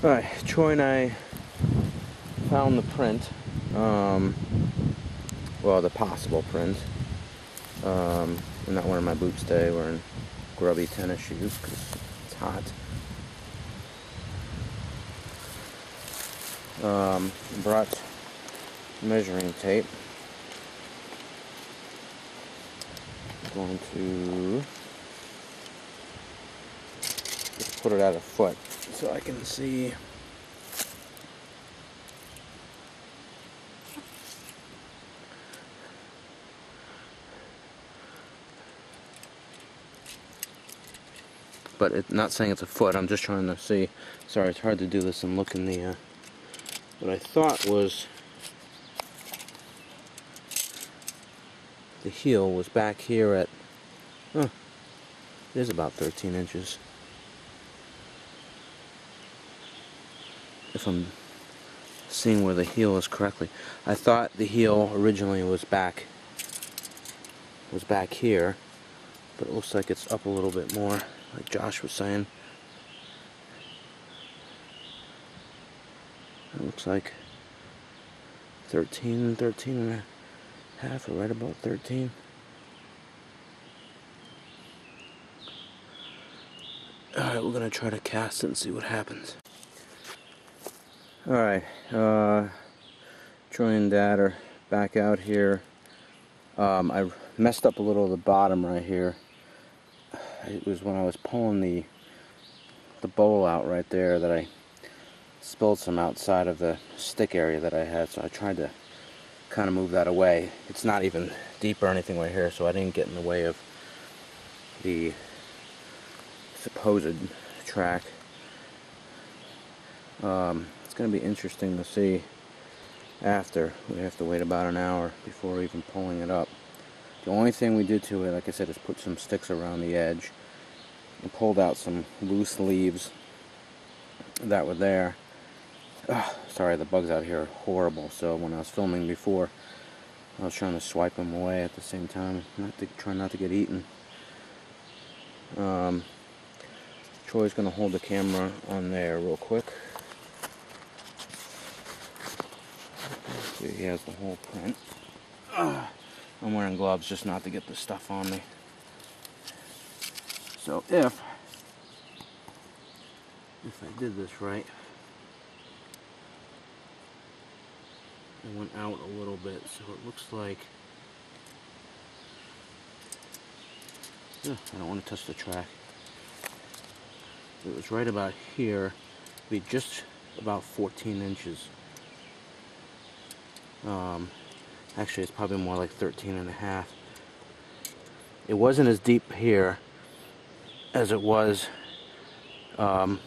Alright, Troy and I found the print. Well, the possible print. I'm not wearing my boots today, wearing grubby tennis shoes because it's hot. Brought measuring tape. I'm going to just put it at a foot so I can see. But it's not saying it's a foot, I'm just trying to see. Sorry, it's hard to do this and look in the, what I thought was the heel was back here at, it is about 13 inches. If I'm seeing where the heel is correctly. I thought the heel originally was back here, but it looks like it's up a little bit more, like Josh was saying. It looks like 13 and a half, or right about 13. Alright, we're gonna try to cast it and see what happens. Alright, Troy and Dad are back out here. I messed up a little of the bottom right here. It was when I was pulling the bowl out right there that I spilled some outside of the stick area that I had, so I tried to kind of move that away. It's not even deep or anything right here, so I didn't get in the way of the supposed track. It's going to be interesting to see after. We have to wait about an hour before even pulling it up. The only thing we did to it, like I said, is put some sticks around the edge and pulled out some loose leaves that were there. Sorry, the bugs out here are horrible, so when I was filming before, I was trying to swipe them away at the same time, trying not to get eaten. Troy's going to hold the camera on there real quick. See, he has the whole print. I'm wearing gloves just not to get the stuff on me. So if I did this right, it went out a little bit, so it looks like, I don't want to touch the track. It was right about here, be just about 14 inches. Actually, it's probably more like 13 and a half. It wasn't as deep here as it was as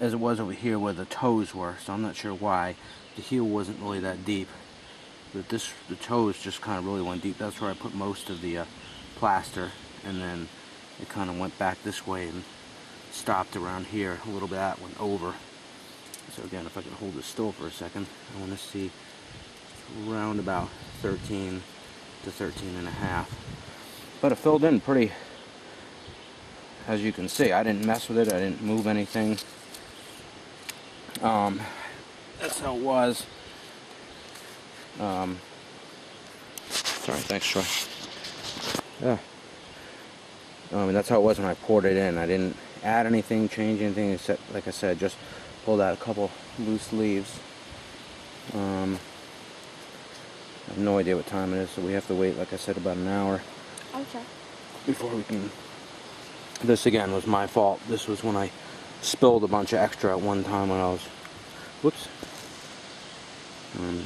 it was over here where the toes were, so I'm not sure why. The heel wasn't really that deep, but the toes just kind of really went deep. That's where I put most of the plaster, and then it kind of went back this way and stopped around here a little bit. That went over. So again, if I can hold this still for a second, I want to see around about 13 to 13 and a half. But it filled in pretty, as you can see. I didn't mess with it, I didn't move anything. That's how it was. Sorry, thanks, Troy. Yeah. That's how it was when I poured it in. I didn't add anything, change anything, except, like I said, just pulled out a couple loose leaves. I have no idea what time it is, so we have to wait, like I said, about an hour. Okay. Before we can. This again was my fault. This was when I spilled a bunch of extra at one time when I was, whoops,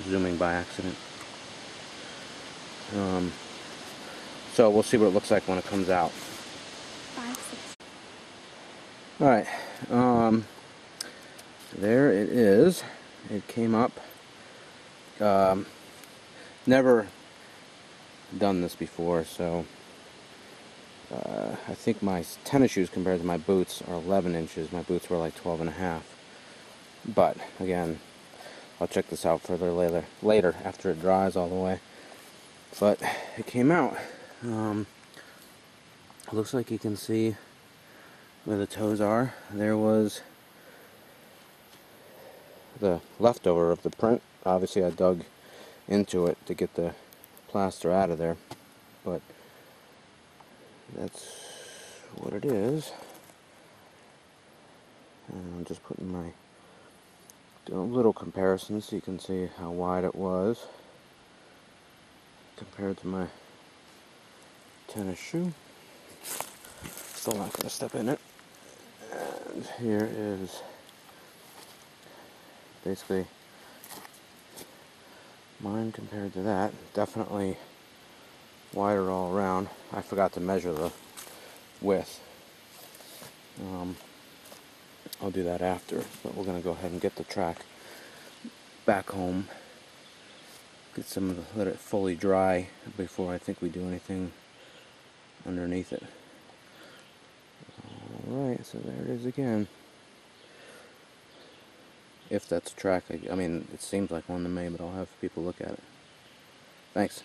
zooming by accident. So we'll see what it looks like when it comes out. 5, 6. Alright, there it is. It came up. Never done this before, so I think my tennis shoes compared to my boots are 11 inches. My boots were like 12 and a half. But again, I'll check this out further later after it dries all the way. But it came out. It looks like you can see where the toes are, there was the leftover of the print. Obviously I dug into it to get the plaster out of there, but that's what it is. And I'm just doing a little comparison so you can see how wide it was compared to my tennis shoe. Still not going to step in it. And here is basically mine compared to that. Definitely wider all around. I forgot to measure the width. I'll do that after, but we're going to go ahead and get the track back home. Let it fully dry before I think we do anything underneath it. Alright, so there it is again. If that's a track, I mean, it seems like one to me, but I'll have people look at it. Thanks.